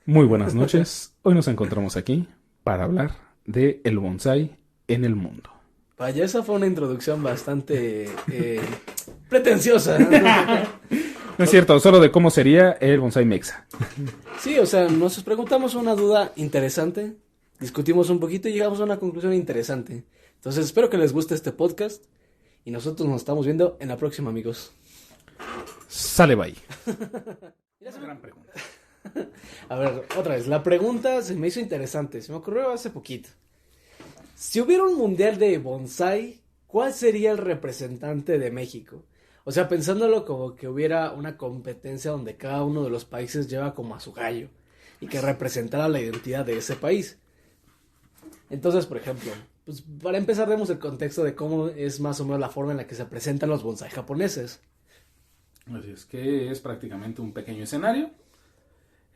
Muy buenas noches. Hoy nos encontramos aquí para hablar de el bonsái en el mundo. Vaya, esa fue una introducción bastante pretenciosa. No es cierto, solo de cómo sería el bonsái mexa. Sí, o sea, nos preguntamos una duda interesante, discutimos un poquito y llegamos a una conclusión interesante. Entonces, espero que les guste este podcast y nosotros nos estamos viendo en la próxima, amigos. Sale bye. Una gran pregunta. A ver, otra vez, la pregunta se me hizo interesante, se me ocurrió hace poquito. Si hubiera un mundial de bonsái, ¿cuál sería el representante de México? O sea, pensándolo como que hubiera una competencia donde cada uno de los países lleva como a su gallo y que representara la identidad de ese país. Entonces, por ejemplo, pues para empezar demos el contexto de cómo es más o menos la forma en la que se presentan los bonsái japoneses. Así es que es prácticamente un pequeño escenario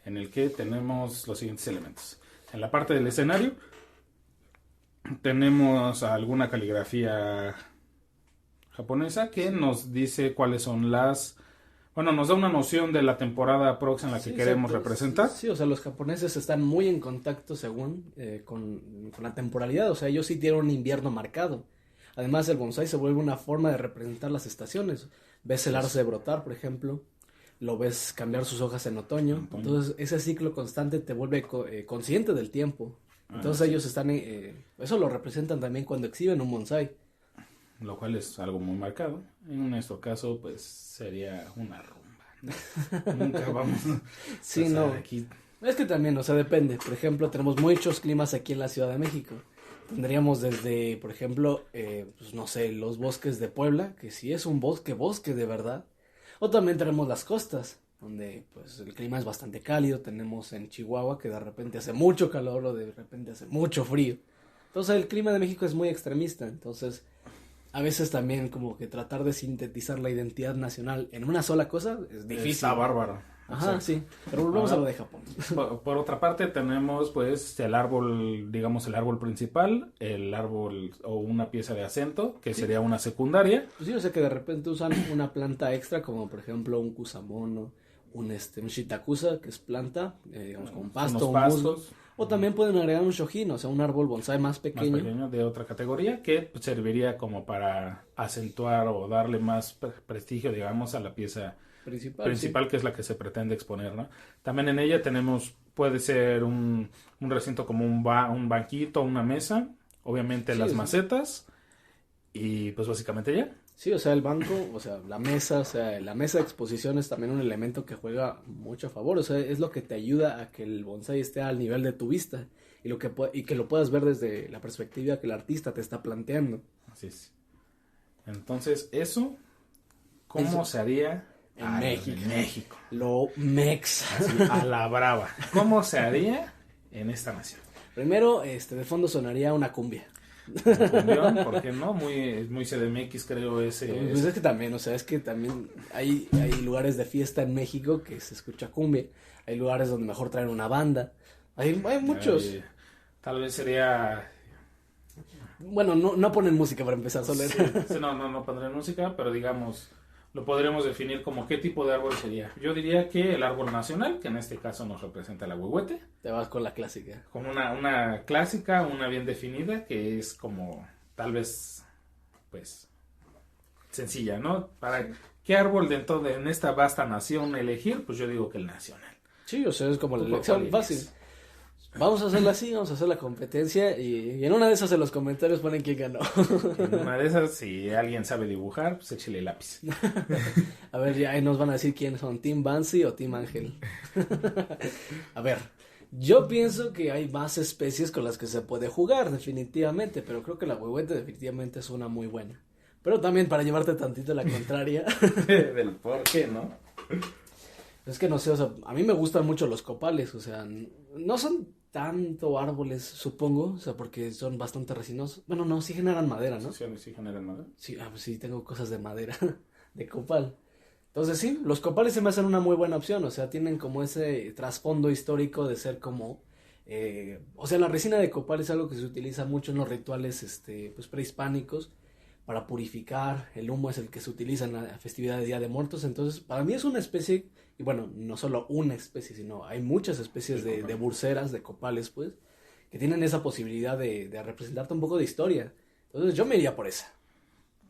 en el que tenemos los siguientes elementos. En la parte del escenario tenemos alguna caligrafía japonesa que nos dice cuáles son nos da una noción de la temporada próxima en la que queremos representar. Sí, o sea, los japoneses están muy en contacto según con la temporalidad, o sea, ellos sí tienen un invierno marcado. Además, el bonsái se vuelve una forma de representar las estaciones. Ves el arce brotar, por ejemplo, lo ves cambiar sus hojas en otoño. Entonces, ese ciclo constante te vuelve consciente del tiempo. Entonces, ellos están, eso lo representan también cuando exhiben un bonsái. Lo cual es algo muy marcado. En nuestro caso, pues, sería una rumba, ¿no? Nunca vamos sí, a no. aquí. Es que también, o sea, depende. Por ejemplo, tenemos muchos climas aquí en la Ciudad de México. Tendríamos desde, por ejemplo, pues no sé, los bosques de Puebla, que sí es un bosque de verdad. O también tenemos las costas, donde pues el clima es bastante cálido. Tenemos en Chihuahua, que de repente hace mucho calor o de repente hace mucho frío. Entonces el clima de México es muy extremista. Entonces, a veces también como que tratar de sintetizar la identidad nacional en una sola cosa es difícil. Está bárbaro. Ajá, exacto. Sí, pero volvemos a lo de Japón. Por otra parte tenemos pues el árbol, digamos el árbol principal, el árbol o una pieza de acento, que sería una secundaria. Pues sí, o sea que de repente usan una planta extra como por ejemplo un kusamono, un shitakusa, que es planta, digamos como un pasto, un musgo. O también pueden agregar un shohin, o sea un árbol bonsái más pequeño de otra categoría que pues, serviría como para acentuar o darle más prestigio, digamos, a la pieza principal, sí, que es la que se pretende exponer, ¿no? También en ella puede ser un recinto como un banquito, una mesa, obviamente sí, las macetas y pues básicamente ya. Sí, o sea, el banco, o sea, la mesa de exposición es también un elemento que juega mucho a favor, o sea, es lo que te ayuda a que el bonsái esté al nivel de tu vista y que lo puedas ver desde la perspectiva que el artista te está planteando. Así es. Entonces, ¿cómo se haría en México? En México. Lo mex. Así, a la brava. ¿Cómo se haría en esta nación? Primero, de fondo sonaría una cumbia. Cumbión, ¿por qué no? Muy CDMX creo ese. Pues es que también, o sea, es que también hay lugares de fiesta en México que se escucha cumbia. Hay lugares donde mejor traen una banda. Hay muchos. Tal vez sería. Bueno, no ponen música para empezar, solo sí, no pondrán música, pero digamos, lo podremos definir como qué tipo de árbol sería. Yo diría que el árbol nacional, que en este caso nos representa el ahuehuete. Te vas con la clásica. Con una clásica, una bien definida, que es como, tal vez, pues, sencilla, ¿no? Para qué árbol en esta vasta nación elegir, pues yo digo que el nacional. Sí, o sea, es como la elección fácil. Vamos a hacerla así, vamos a hacer la competencia y en una de esas en los comentarios ponen quién ganó. En una de esas, si alguien sabe dibujar, pues échale lápiz. A ver, ya ahí nos van a decir quiénes son, Team Bansi o Team Ángel. A ver, yo pienso que hay más especies con las que se puede jugar, definitivamente, pero creo que la ahuehuete definitivamente es una muy buena. Pero también para llevarte tantito la contraria. Del por qué, ¿no? Es que no sé, o sea, a mí me gustan mucho los copales, o sea, no son tanto árboles, supongo, o sea, porque son bastante resinosos. Bueno, no, sí generan madera, ¿no? Sí generan madera. Sí, pues sí, tengo cosas de madera, de copal. Entonces sí, los copales se me hacen una muy buena opción, o sea, tienen como ese trasfondo histórico de ser como... o sea, la resina de copal es algo que se utiliza mucho en los rituales pues prehispánicos para purificar, el humo es el que se utiliza en la festividad de Día de Muertos, entonces para mí es una especie, y bueno, no solo una especie, sino hay muchas especies de burceras, de copales, pues, que tienen esa posibilidad de representarte un poco de historia. Entonces yo me iría por esa.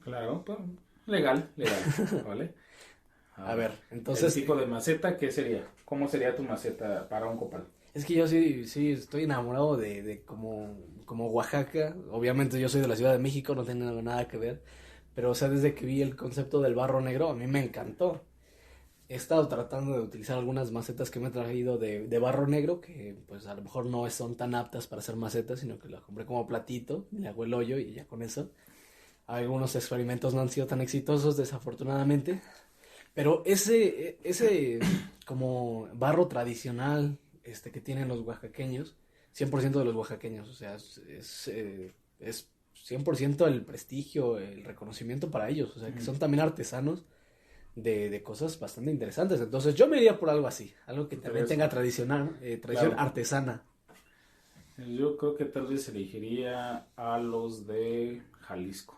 Claro, pues, legal, ¿vale? A ver, entonces... ¿El tipo de maceta qué sería? ¿Cómo sería tu maceta para un copal? Es que yo sí estoy enamorado de como Oaxaca. Obviamente yo soy de la Ciudad de México, no tiene nada que ver. Pero, o sea, desde que vi el concepto del barro negro, a mí me encantó. He estado tratando de utilizar algunas macetas que me he traído de barro negro, que pues a lo mejor no son tan aptas para hacer macetas, sino que las compré como platito, le hago el hoyo y ya con eso. Algunos experimentos no han sido tan exitosos, desafortunadamente. Pero ese como barro tradicional que tienen los oaxaqueños, 100% de los oaxaqueños, o sea, es 100% el prestigio, el reconocimiento para ellos, o sea, que son también artesanos de cosas bastante interesantes. Entonces yo me iría por algo así, algo que también tenga tradición artesana. Yo creo que tal vez elegiría a los de Jalisco.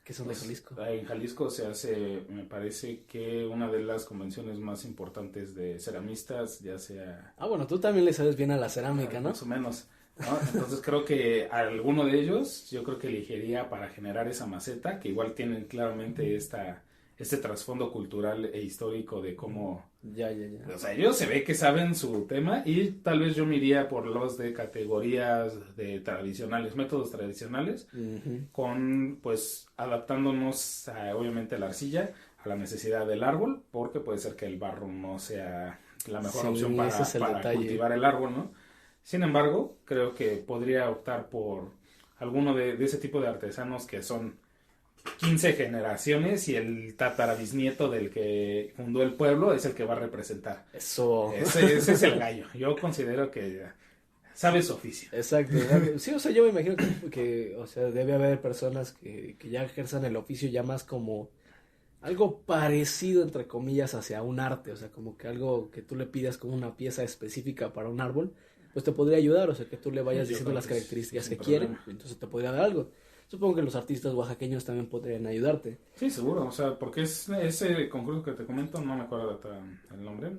¿Qué son de Jalisco? En Jalisco se hace, me parece que una de las convenciones más importantes de ceramistas, ya sea... Ah, bueno, tú también le sabes bien a la cerámica, ¿no? Más o menos, ¿no? Entonces creo que alguno de ellos, yo creo que elegiría para generar esa maceta, que igual tienen claramente este trasfondo cultural e histórico de cómo... Ya. O sea, ellos se ve que saben su tema y tal vez yo me iría por los de categorías de tradicionales, métodos tradicionales, con pues adaptándonos obviamente a la arcilla, a la necesidad del árbol, porque puede ser que el barro no sea la mejor opción para cultivar el árbol, ¿no? Sin embargo, creo que podría optar por alguno de ese tipo de artesanos que son 15 generaciones y el tatarabisnieto del que fundó el pueblo es el que va a representar. Eso. Ese es el gallo. Yo considero que sabe su oficio. Exacto. Sí, o sea, yo me imagino que o sea, debe haber personas que ya ejerzan el oficio ya más como algo parecido, entre comillas, hacia un arte. O sea, como que algo que tú le pidas como una pieza específica para un árbol, pues te podría ayudar. O sea, que tú le vayas diciendo las características que quieren, entonces te podría dar algo. Supongo que los artistas oaxaqueños también podrían ayudarte. Sí, seguro, o sea, porque ese concurso que te comento, no me acuerdo el nombre,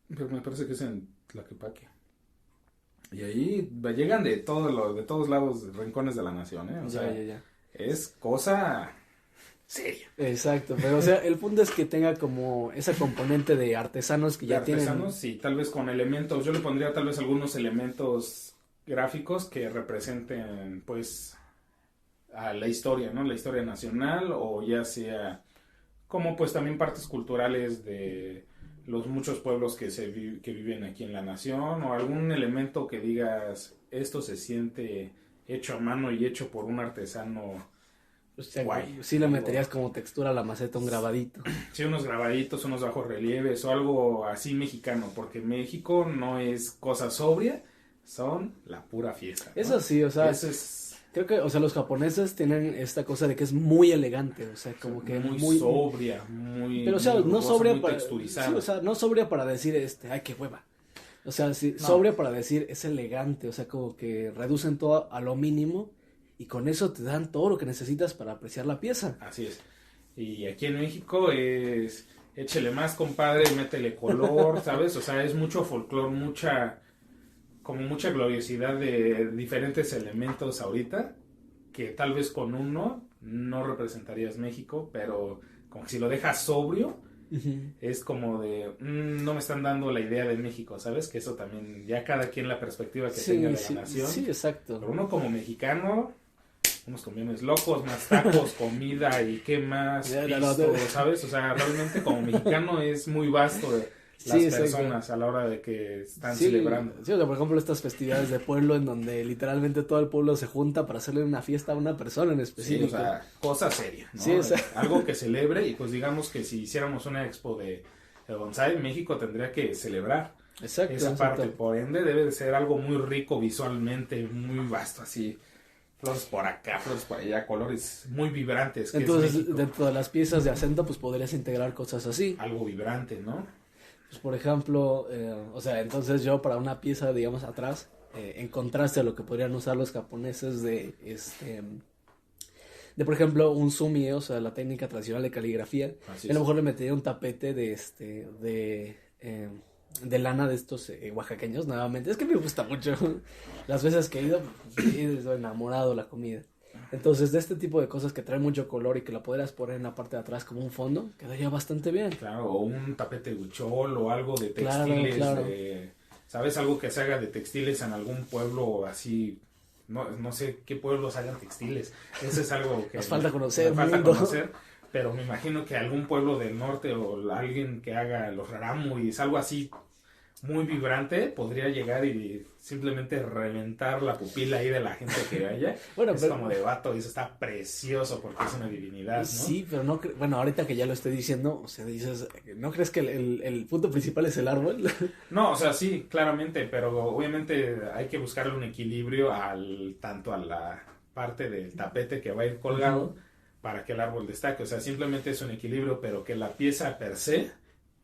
pero me parece que es en Tlaquepaque. Y ahí llegan de todos lados, rincones de la nación, ¿eh? O sea, ya. Es cosa seria. Exacto, pero o sea, el punto es que tenga como esa componente de artesanos que ya tienen. Artesanos, sí, tal vez con elementos, yo le pondría tal vez algunos elementos gráficos que representen, pues, a la historia, ¿no? La historia nacional, o ya sea como pues también partes culturales de los muchos pueblos que viven aquí en la nación, o algún elemento que digas, esto se siente hecho a mano y hecho por un artesano. O sea, guay. Sí le meterías como textura a la maceta, un grabadito. Sí, unos grabaditos, unos bajos relieves o algo así mexicano, porque México no es cosa sobria, son la pura fiesta, ¿no? Eso sí, o sea, creo que, o sea, los japoneses tienen esta cosa de que es muy elegante, o sea, como que muy sobria, muy, pero o sea, muy no rugosa, sobria muy para, texturizada. sí, o sea, no sobria para decir ay, qué hueva. O sea, sí, no. Sobria para decir es elegante, o sea, como que reducen todo a lo mínimo y con eso te dan todo lo que necesitas para apreciar la pieza. Así es. Y aquí en México es échele más, compadre, métele color, ¿sabes? O sea, es mucho folclore, mucha gloriosidad de diferentes elementos ahorita, que tal vez con uno no representarías México, pero como que si lo dejas sobrio, es como de, no me están dando la idea de México, ¿sabes? Que eso también, ya cada quien la perspectiva que tenga de la nación. Sí, exacto. Pero uno como mexicano, unos camiones locos, más tacos, comida y qué más, ¿sabes? O sea, realmente como mexicano es muy vasto las personas a la hora de que están celebrando. Sí, o sea, por ejemplo, estas festividades de pueblo en donde literalmente todo el pueblo se junta para hacerle una fiesta a una persona en específico. Sí, o sea, cosa seria, ¿no? Sí, o sea. Algo que celebre, y pues digamos que si hiciéramos una expo de bonsai, México tendría que celebrar esa parte. Por ende, debe de ser algo muy rico visualmente, muy vasto, así. Flores por acá, flores por allá, colores muy vibrantes. Entonces, dentro de las piezas de acento, pues podrías integrar cosas así. Algo vibrante, ¿no? Pues por ejemplo, o sea, entonces yo para una pieza, digamos, atrás, en contraste a lo que podrían usar los japoneses de por ejemplo, un sumie, o sea, la técnica tradicional de caligrafía. A lo mejor le metería un tapete de lana de estos oaxaqueños, nuevamente. Es que me gusta mucho. Las veces que he ido, sí, estoy enamorado de la comida. Entonces, de este tipo de cosas que traen mucho color y que la pudieras poner en la parte de atrás como un fondo, quedaría bastante bien. Claro, o un tapete huichol o algo de textiles, claro. ¿Sabes? Algo que se haga de textiles en algún pueblo así, no sé qué pueblos hagan textiles. Eso es algo que... Nos falta conocer. Pero me imagino que algún pueblo del norte o alguien que haga los rarámuris, algo así muy vibrante, podría llegar y simplemente reventar la pupila ahí de la gente que vaya. Bueno, es como de vato, y eso está precioso porque es una divinidad, ¿no? Sí, pero no, bueno, ahorita que ya lo estoy diciendo, o sea, dices, ¿no crees que el punto principal es el árbol? No, o sea, sí, claramente, pero obviamente hay que buscarle un equilibrio tanto a la parte del tapete que va a ir colgado para que el árbol destaque. O sea, simplemente es un equilibrio, pero que la pieza per se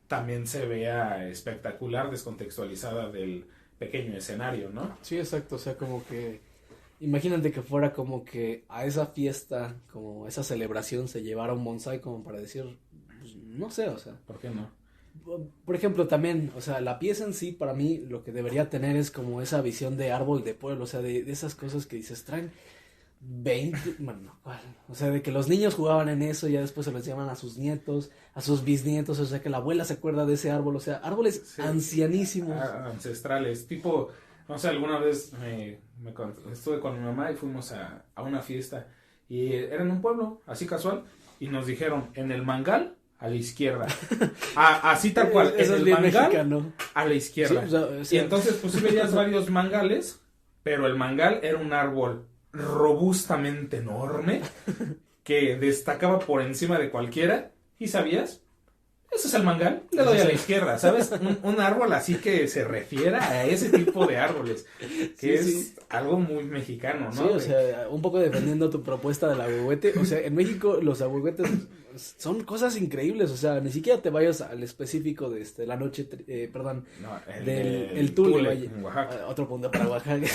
también se vea espectacular, descontextualizada del pequeño escenario, ¿no? Sí, exacto, o sea, como que imagínate que fuera como que a esa fiesta, como esa celebración se llevara un bonsai como para decir, pues, no sé, o sea. ¿Por qué no? Por ejemplo, también, o sea, la pieza en sí, para mí, lo que debería tener es como esa visión de árbol de pueblo, o sea, de esas cosas que dices, traen 20, bueno, o sea, de que los niños jugaban en eso y ya después se los llaman a sus nietos, a sus bisnietos, o sea, que la abuela se acuerda de ese árbol, o sea, árboles ancianísimos. Ancestrales, tipo, no sé, alguna vez estuve con mi mamá y fuimos a una fiesta y era en un pueblo, así casual, y nos dijeron, en el mangal, a la izquierda. Así tal cual, eso en el mangal, mexicano. A la izquierda. Sí, o sea, y entonces, pues sí veías varios mangales, pero el mangal era un árbol robustamente enorme que destacaba por encima de cualquiera. ¿Y sabías? Ese es el mangal, le doy a la izquierda, ¿sabes? Un árbol así que se refiera a ese tipo de árboles, que es algo muy mexicano, ¿no? Sí, o sea, un poco defendiendo tu propuesta del ahuehuete, o sea, en México los ahuehuetes son cosas increíbles, o sea, ni siquiera te vayas al específico de la noche, perdón, del Tule, en Oaxaca. Otro punto para Oaxaca.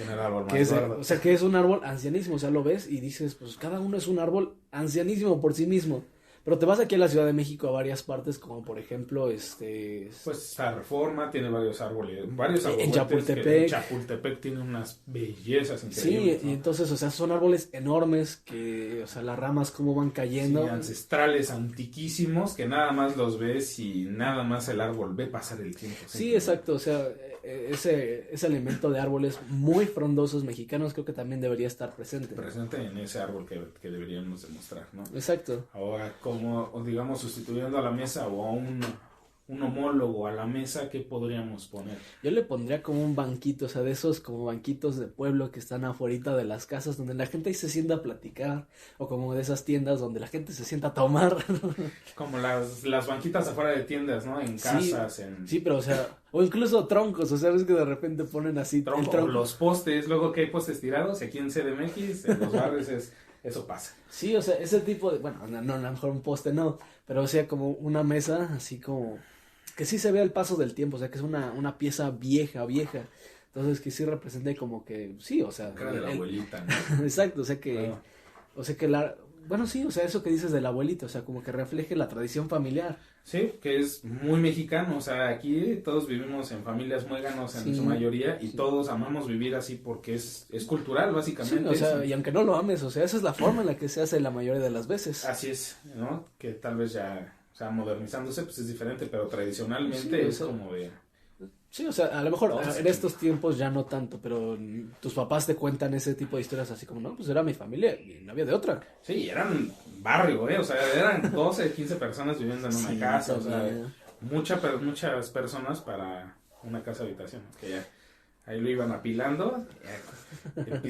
Un árbol más gordo. O sea, que es un árbol ancianísimo, o sea, lo ves y dices, pues cada uno es un árbol ancianísimo por sí mismo. Pero te vas aquí a la Ciudad de México a varias partes, como por ejemplo, Pues está Reforma, tiene varios árboles, en Chapultepec. En Chapultepec tiene unas bellezas increíbles. Sí, ¿no? Y entonces, o sea, son árboles enormes que, o sea, las ramas cómo van cayendo. Sí, ancestrales, antiquísimos, que nada más los ves y nada más el árbol ve pasar el tiempo. Sí, exacto, o sea, ese elemento de árboles muy frondosos mexicanos creo que también debería estar presente. Presente en ese árbol que deberíamos demostrar, ¿no? Exacto. Ahora, como, digamos, sustituyendo a la mesa o a un homólogo a la mesa, ¿qué podríamos poner? Yo le pondría como un banquito, o sea, de esos como banquitos de pueblo que están afuera de las casas donde la gente ahí se sienta a platicar, o como de esas tiendas donde la gente se sienta a tomar. Como las banquitas afuera de tiendas, ¿no? En casas, Sí, pero o sea, o incluso troncos, o sea, es que de repente ponen así el tronco. Los postes, luego que hay postes tirados, aquí en CDMX, en los barrios eso pasa. Sí, o sea, ese tipo de, bueno, no, a lo mejor un poste no, pero o sea, como una mesa, así como, que sí se vea el paso del tiempo, o sea, que es una pieza vieja, entonces que sí represente como que, sí, o sea. Cara de la abuelita, ¿no? Exacto, o sea que, bueno, sí, o sea, eso que dices de la abuelita, o sea, como que refleje la tradición familiar. Sí, que es muy mexicano, o sea, aquí todos vivimos en familias muéganos en su mayoría y todos amamos vivir así porque es cultural, básicamente. Sí, o sea, y aunque no lo ames, o sea, esa es la forma en la que se hace la mayoría de las veces. Así es, ¿no? Que tal vez ya, o sea, modernizándose, pues es diferente, pero tradicionalmente es como de... Sí, o sea, a lo mejor en estos tiempos ya no tanto, pero tus papás te cuentan ese tipo de historias así como, no, pues era mi familia y no había de otra. Sí, eran barrio, o sea, eran 12, 15 personas viviendo en una casa, o sea, muchas personas para una casa habitación, que ya ahí lo iban apilando, el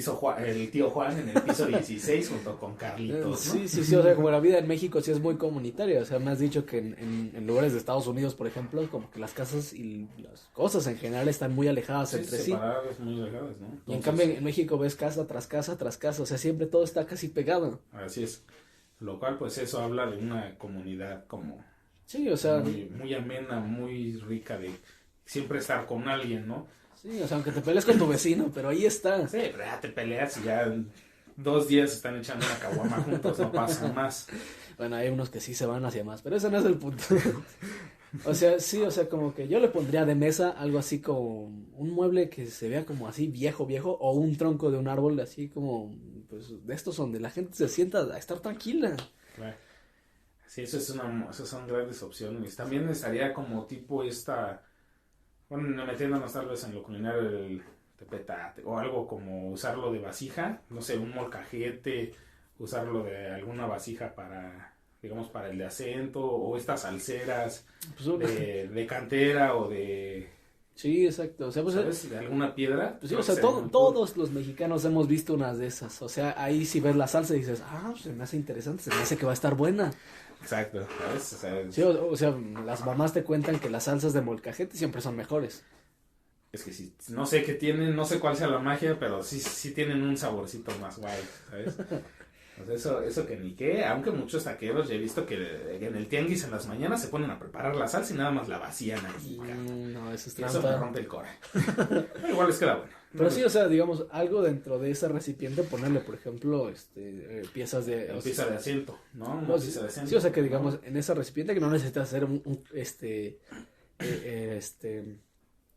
tío Juan en el piso 16 junto con Carlitos, ¿no? Sí, o sea, como la vida en México sí es muy comunitaria, o sea, me has dicho que en lugares de Estados Unidos, por ejemplo, como que las casas y las cosas en general están muy alejadas entre sí. Separadas, muy alejadas, ¿no? Entonces, y en cambio en México ves casa tras casa tras casa, o sea, siempre todo está casi pegado. Así es, lo cual pues eso habla de una comunidad como... Sí, o sea... Muy amena, muy rica de siempre estar con alguien, ¿no? Sí, o sea, aunque te pelees con tu vecino, pero ahí está. Sí, pero ya te peleas y ya 2 días están echando una caguama juntos, no pasa más. Bueno, hay unos que sí se van hacia más, pero ese no es el punto. O sea, sí, o sea, como que yo le pondría de mesa algo así como un mueble que se vea como así viejo, o un tronco de un árbol así como, pues, de estos donde la gente se sienta a estar tranquila. Claro. Sí, esas son grandes opciones. También estaría como tipo bueno, metiéndonos tal vez en lo culinario del tepetate, o algo como usarlo de vasija, no sé, un molcajete, usarlo de alguna vasija para, digamos, para el de acento, o estas salseras de cantera o de... Sí, exacto. O sea, pues, ¿sabes? De alguna piedra. Pues sí, o sea, todos los mexicanos hemos visto unas de esas. O sea, ahí si ves la salsa y dices, se me hace interesante, se me hace que va a estar buena. Exacto, ¿sabes? O sea, sí, o sea, las mamás te cuentan que las salsas de molcajete siempre son mejores. Es que sí, no sé qué tienen, no sé cuál sea la magia, pero sí tienen un saborcito más guay, ¿sabes? O sea, eso que ni qué, aunque muchos taqueros ya he visto que en el tianguis en las mañanas se ponen a preparar la salsa y nada más la vacían aquí. No, eso es trampa. Eso me rompe el core. Pero igual les queda bueno. Pero sí, o sea, digamos, algo dentro de ese recipiente, ponerle, por ejemplo, piezas de... Pieza de asiento, ¿no? Pieza de asiento. Sí, o sea, que digamos, en ese recipiente que no necesitas hacer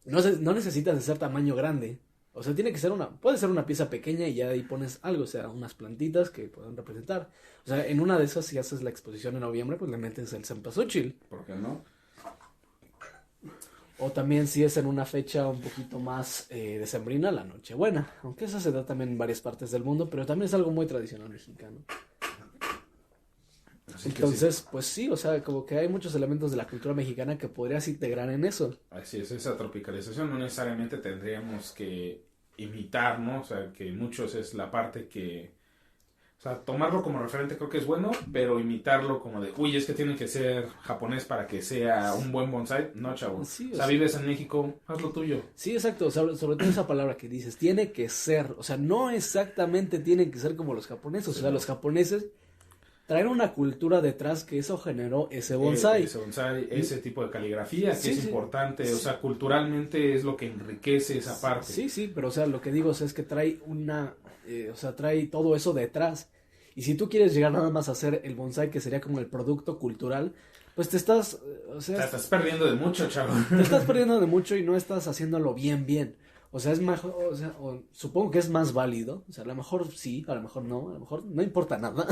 no necesitas hacer tamaño grande. O sea, tiene que ser puede ser una pieza pequeña y ya ahí pones algo, o sea, unas plantitas que puedan representar. O sea, en una de esas, si haces la exposición en noviembre, pues le metes el cempasúchil. ¿Por qué no? O también si es en una fecha un poquito más decembrina, la Nochebuena. Aunque eso se da también en varias partes del mundo, pero también es algo muy tradicional mexicano. Entonces, sí. Pues sí, o sea, como que hay muchos elementos de la cultura mexicana que podrías integrar en eso. Así es, esa tropicalización no necesariamente tendríamos que imitar, ¿no? O sea, que muchos es la parte que... O sea, tomarlo como referente creo que es bueno, pero imitarlo como de, uy, es que tiene que ser japonés para que sea un buen bonsai. No, chavo. Sí, o sea, vives en México, haz lo tuyo. Sí, exacto. O sea, sobre todo esa palabra que dices, tiene que ser. O sea, no exactamente tienen que ser como los japoneses. Sí, o sea, los japoneses traen una cultura detrás que eso generó ese bonsai. Ese bonsai, ese tipo de caligrafía que es importante. Sí. O sea, culturalmente es lo que enriquece esa parte. Sí, pero o sea, lo que digo es que trae trae todo eso detrás. Y si tú quieres llegar nada más a hacer el bonsai, que sería como el producto cultural, pues te estás... te estás perdiendo de mucho, chavo. Te estás perdiendo de mucho y no estás haciéndolo bien. O sea, es mejor, supongo que es más válido. O sea, a lo mejor sí, a lo mejor no importa nada.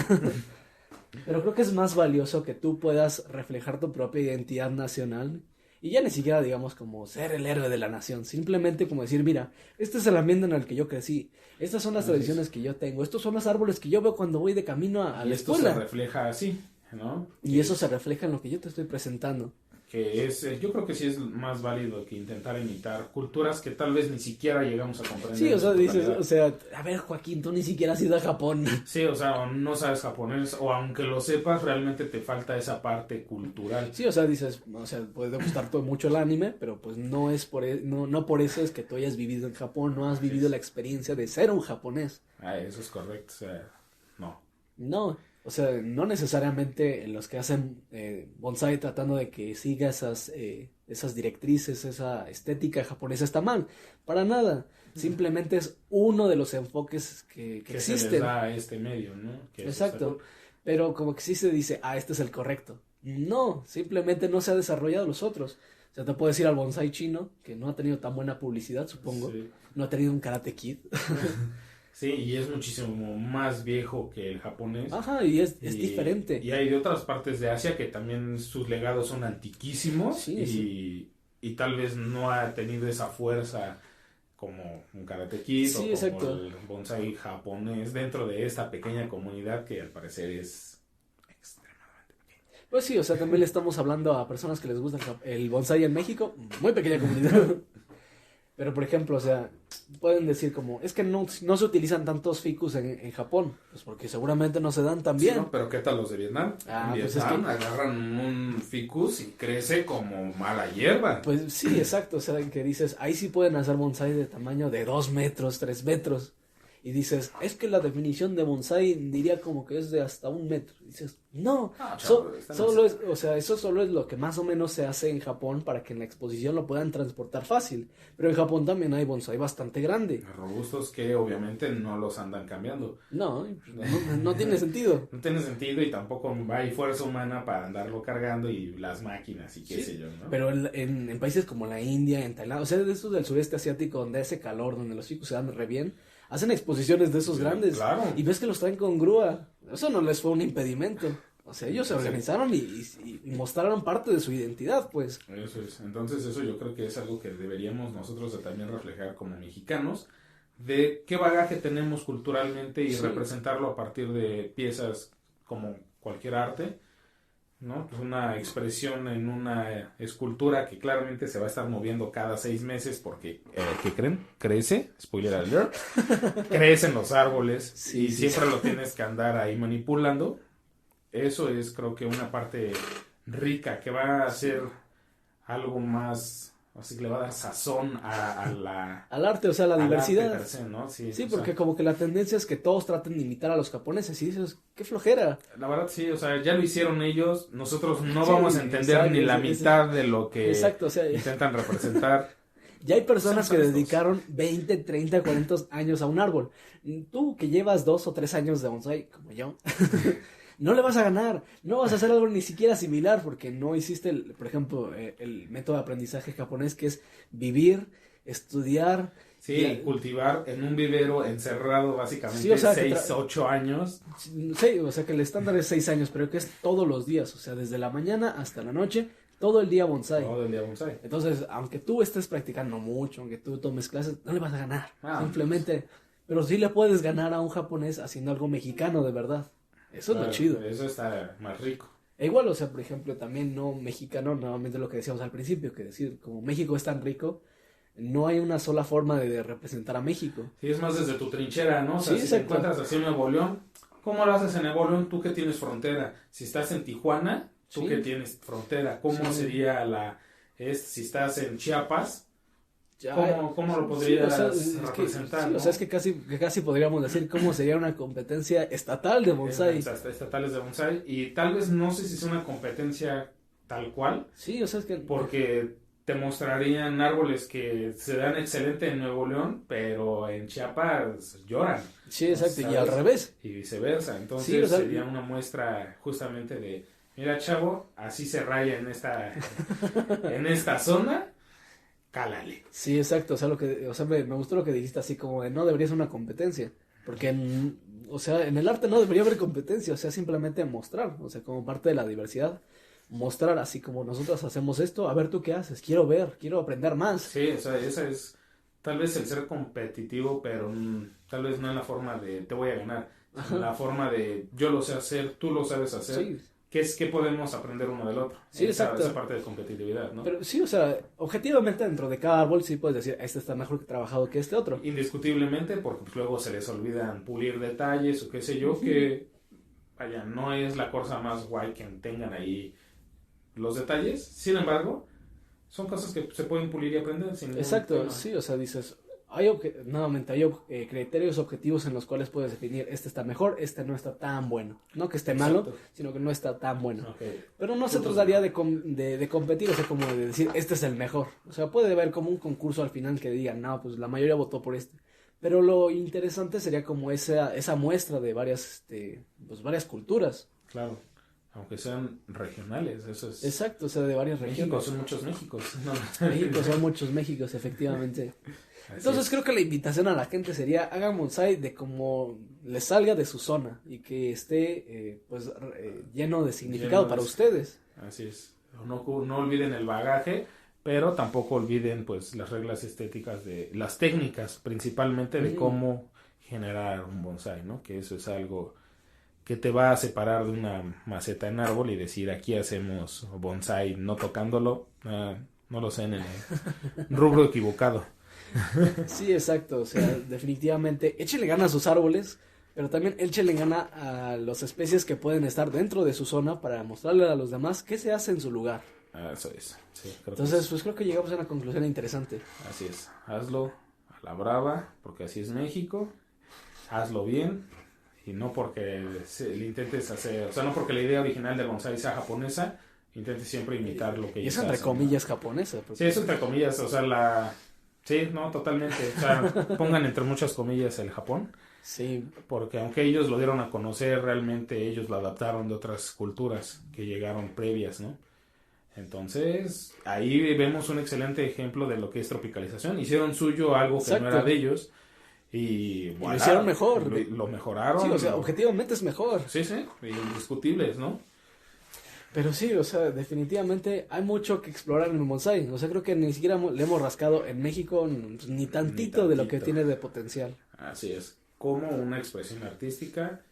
Pero creo que es más valioso que tú puedas reflejar tu propia identidad nacional y ya ni siquiera, digamos, como ser el héroe de la nación. Simplemente como decir, mira, este es el ambiente en el que yo crecí. Estas son las tradiciones que yo tengo. Estos son los árboles que yo veo cuando voy de camino a la escuela. Y esto se refleja así, ¿no? Y eso se refleja en lo que yo te estoy presentando. Que es, yo creo que sí es más válido que intentar imitar culturas que tal vez ni siquiera llegamos a comprender. Sí, o sea, dices, a ver, Joaquín, tú ni siquiera has ido a Japón. Sí, o sea, o no sabes japonés, o aunque lo sepas, realmente te falta esa parte cultural. Sí, o sea, dices, o sea, puede gustarte mucho el anime, pero pues no es no por eso es que tú hayas vivido en Japón, no has vivido la experiencia de ser un japonés. Eso es correcto, o sea, no. No. O sea, no necesariamente los que hacen bonsai tratando de que siga esas directrices, esa estética japonesa está mal. Para nada. Simplemente es uno de los enfoques que existen. Se les da a este medio, ¿no? Exacto. Pero como que sí se dice, este es el correcto. No, simplemente no se ha desarrollado los otros. O sea, te puedes ir al bonsai chino, que no ha tenido tan buena publicidad, supongo. Sí. No ha tenido un Karate Kid. Sí, y es muchísimo más viejo que el japonés. Ajá, y es diferente. Y hay de otras partes de Asia que también sus legados son antiquísimos y tal vez no ha tenido esa fuerza como un Karate Kid o como el bonsai japonés dentro de esta pequeña comunidad que al parecer es extremadamente pequeña. Pues sí, o sea, también le estamos hablando a personas que les gusta el bonsai en México, muy pequeña comunidad. Pero, por ejemplo, o sea, pueden decir como, es que no se utilizan tantos ficus en Japón, pues porque seguramente no se dan tan bien. Sí, ¿no? Pero ¿qué tal los de Vietnam? En Vietnam agarran un ficus y crece como mala hierba. Pues sí, exacto, o sea, que dices, ahí sí pueden hacer bonsai de tamaño de 2 metros, 3 metros. y dices, es que la definición de bonsái diría como que es de hasta 1 metro. Y dices, no, solo es, o sea, eso solo es lo que más o menos se hace en Japón para que en la exposición lo puedan transportar fácil. Pero en Japón también hay bonsái bastante grande. Robustos que obviamente no los andan cambiando. No tiene sentido. No tiene sentido y tampoco hay fuerza humana para andarlo cargando y las máquinas y qué sé yo, ¿no? Pero en países como la India, en Tailandia, o sea, de estos del sureste asiático donde hace calor, donde los chicos se dan re bien, hacen exposiciones de esos grandes. Claro. Y ves que los traen con grúa. Eso no les fue un impedimento. O sea, ellos se organizaron y mostraron parte de su identidad, pues. Eso es. Entonces eso yo creo que es algo que deberíamos nosotros de también reflejar como mexicanos, de qué bagaje tenemos culturalmente y representarlo a partir de piezas como cualquier arte, ¿no? Pues una expresión en una escultura que claramente se va a estar moviendo cada 6 meses porque, ¿qué creen? Crece, spoiler alert, crecen los árboles y siempre lo tienes que andar ahí manipulando. Eso es, creo que una parte rica que va a hacer algo más, así que le va a dar sazón al arte, o sea, a la diversidad. Per se, ¿no? Sí, porque como que la tendencia es que todos traten de imitar a los japoneses y dices, qué flojera. La verdad sí, o sea, ya lo hicieron ellos, nosotros no vamos a entender ni la mitad de lo que intentan representar. Ya hay personas que dedicaron 20, 30, 40 años a un árbol. Tú que llevas 2 o 3 años de bonsái, como yo, no le vas a ganar, no vas a hacer algo ni siquiera similar porque no hiciste, por ejemplo, el método de aprendizaje japonés que es vivir, estudiar. Sí, cultivar en un vivero encerrado básicamente 6, 8 años. Sí, o sea que el estándar es 6 años, pero que es todos los días, o sea, desde la mañana hasta la noche, todo el día bonsái. Todo el día bonsái. Entonces, aunque tú estés practicando mucho, aunque tú tomes clases, no le vas a ganar, simplemente. Pero sí le puedes ganar a un japonés haciendo algo mexicano de verdad. Eso es lo chido. Eso está más rico. E igual, o sea, por ejemplo, también no mexicano, nuevamente lo que decíamos al principio, que decir, como México es tan rico, no hay una sola forma de representar a México. Sí, es más desde tu trinchera, ¿no? O sea, si te encuentras así en Nuevo León, ¿cómo lo haces en Nuevo León? Tú que tienes frontera. Si estás en Tijuana, tú que tienes frontera. ¿Cómo sería si estás en Chiapas? ¿Cómo lo podrías representar? O sea, es que casi podríamos decir cómo sería una competencia estatal de bonsái. Estatales de bonsái. Y tal vez no sé si es una competencia tal cual. Sí, o sea, es que... Porque te mostrarían árboles que se dan excelente en Nuevo León, pero en Chiapas lloran. Sí, exacto, ¿sabes? Y al revés. Y viceversa. Entonces sería una muestra justamente de, mira chavo, así se raya en esta zona. Cálale. Sí, exacto, o sea, me gustó lo que dijiste, así como de no debería ser una competencia, porque en el arte no debería haber competencia, o sea, simplemente mostrar, o sea, como parte de la diversidad, mostrar así como nosotros hacemos esto, a ver tú qué haces, quiero aprender más. Sí, o sea, esa es tal vez el ser competitivo, pero tal vez no en la forma de te voy a ganar, en la forma de yo lo sé hacer, tú lo sabes hacer. Sí. ¿Qué podemos aprender uno del otro? Sí, exacto. Esa parte de competitividad, ¿no? Pero sí, o sea, objetivamente dentro de cada árbol sí puedes decir, este está mejor trabajado que este otro. Indiscutiblemente, porque pues, luego se les olvidan pulir detalles o qué sé yo, que, vaya, no es la cosa más guay que tengan ahí los detalles. Sin embargo, son cosas que se pueden pulir y aprender. Exacto, sí, o sea, dices... nuevamente hay criterios objetivos en los cuales puedes definir este está mejor, este no está tan bueno, no que esté malo, sino que no está tan bueno. Pero no se trataría de competir, o sea, como de decir este es el mejor, o sea, puede haber como un concurso al final que digan, no, pues la mayoría votó por este, pero lo interesante sería como esa muestra de varias culturas. Claro. Aunque sean regionales, eso es... Exacto, o sea, de varias regiones. México, son muchos Méxicos. México, son muchos Méxicos, efectivamente. Entonces creo que la invitación a la gente sería hagan bonsái de como les salga de su zona y que esté lleno de significado para ustedes. Así es. No olviden el bagaje, pero tampoco olviden pues las reglas estéticas de las técnicas, principalmente de cómo generar un bonsái, ¿no? Que eso es algo que te va a separar de una maceta en árbol y decir aquí hacemos bonsái no tocándolo, no lo sé, en el rubro equivocado. Sí, exacto, o sea, definitivamente échele gana a sus árboles, pero también échele gana a las especies que pueden estar dentro de su zona para mostrarle a los demás qué se hace en su lugar. Eso es, sí. Entonces, pues creo que llegamos a una conclusión interesante. Así es, hazlo a la brava, porque así es México, hazlo bien y no porque le intentes hacer, o sea, no porque la idea original del bonsai sea japonesa, intentes siempre imitar lo que ellos hacen. Y es entre comillas japonesa. Sí, es entre comillas, o sea, sí, no, totalmente, o sea, pongan entre muchas comillas el Japón. Sí. Porque aunque ellos lo dieron a conocer, realmente ellos lo adaptaron de otras culturas que llegaron previas, ¿no? Entonces, ahí vemos un excelente ejemplo de lo que es tropicalización. Hicieron suyo algo que no era de ellos y lo hicieron mejor. Lo mejoraron. Sí, o sea, objetivamente es mejor. Sí, indiscutibles, ¿no? Pero sí, o sea, definitivamente hay mucho que explorar en el bonsai. O sea, creo que ni siquiera le hemos rascado en México ni tantito de lo que tiene de potencial. Así es. Como una expresión artística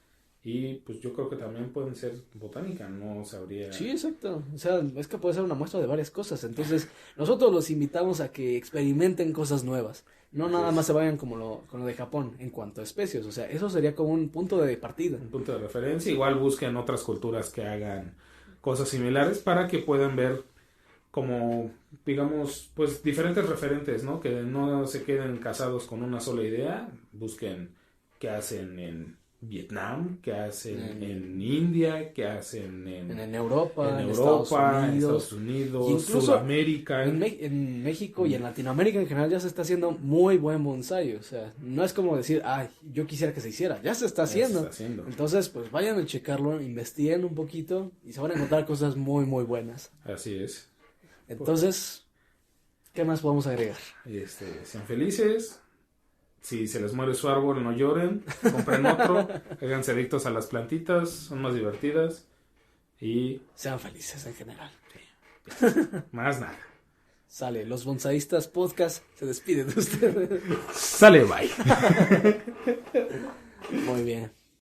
y pues yo creo que también pueden ser botánica, no sabría. Sí, exacto, o sea, es que puede ser una muestra de varias cosas, entonces nosotros los invitamos a que experimenten cosas nuevas, no nada más se vayan con lo de Japón en cuanto a especies, o sea, eso sería como un punto de partida. Un punto de referencia, igual busquen otras culturas que hagan cosas similares para que puedan ver como, digamos, pues diferentes referentes, ¿no? Que no se queden casados con una sola idea, busquen qué hacen en Vietnam, qué hacen en India, qué hacen en Europa, en Estados Unidos, incluso Sudamérica. En México y en Latinoamérica en general ya se está haciendo muy buen bonsai, o sea, no es como decir, ay, yo quisiera que se hiciera, ya se está haciendo. Entonces, pues vayan a checarlo, investiguen un poquito y se van a encontrar cosas muy, muy buenas. Así es. Entonces, ¿qué más podemos agregar? Sean felices. Si se les muere su árbol, no lloren, compren otro, háganse adictos a las plantitas, son más divertidas y... sean felices en general. Sí. Más nada. Sale, los bonsaístas podcast se despiden de ustedes. Sale, bye. Muy bien.